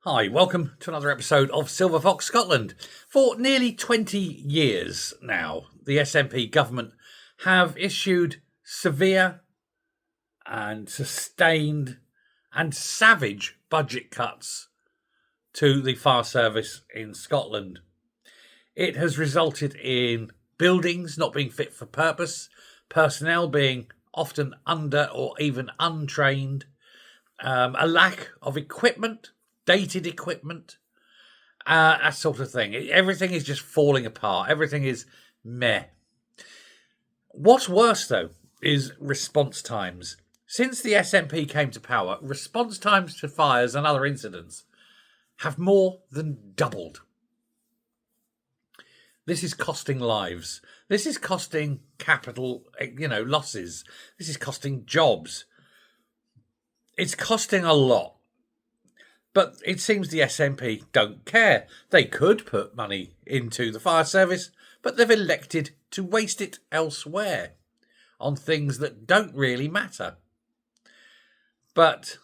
Hi, welcome to another episode of Silver Fox Scotland. For nearly 20 years now, the SNP government have issued severe and sustained and savage budget cuts to the fire service in Scotland. It has resulted in buildings not being fit for purpose, personnel being often under or even untrained, a lack of equipment, dated equipment, that sort of thing. Everything is just falling apart. Everything is meh. What's worse, though, is response times. Since the SNP came to power, response times to fires and other incidents have more than doubled. This is costing lives. This is costing capital, losses. This is costing jobs. It's costing a lot. But it seems the SNP don't care. They could put money into the fire service, but they've elected to waste it elsewhere on things that don't really matter. But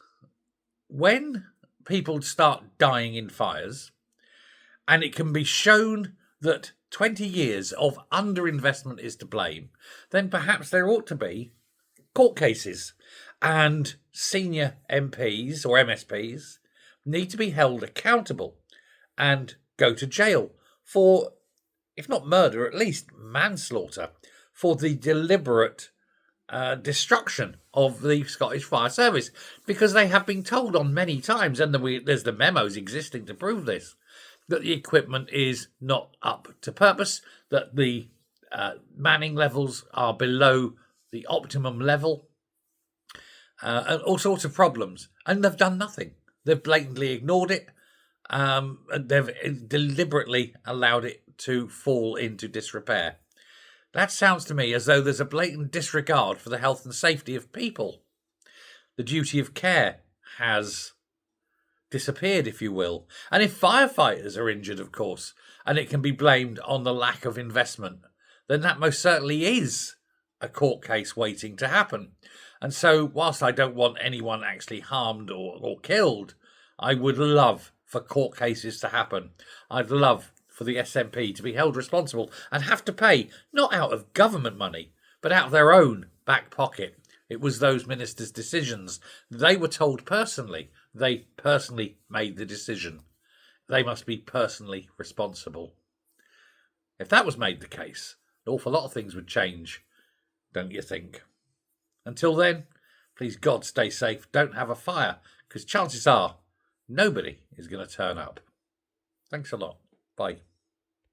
when people start dying in fires, and it can be shown that 20 years of underinvestment is to blame, then perhaps there ought to be court cases, and senior MPs or MSPs need to be held accountable and go to jail for, if not murder, at least manslaughter for the deliberate destruction of the Scottish Fire Service, because they have been told on many times, and there's the memos existing to prove this, that the equipment is not up to purpose, that the manning levels are below the optimum level, and all sorts of problems, and they've done nothing. They've blatantly ignored it. And they've deliberately allowed it to fall into disrepair. That sounds to me as though there's a blatant disregard for the health and safety of people. The duty of care has disappeared, if you will. And if firefighters are injured, of course, and it can be blamed on the lack of investment, then that most certainly is a court case waiting to happen. And so, whilst I don't want anyone actually harmed or killed, I would love for court cases to happen. I'd love for the SNP to be held responsible and have to pay, not out of government money, but out of their own back pocket. It was those ministers' decisions. They were told personally. They personally made the decision. They must be personally responsible. If that was made the case, an awful lot of things would change, don't you think? Until then, please God, stay safe. Don't have a fire, because chances are nobody is going to turn up. Thanks a lot. Bye.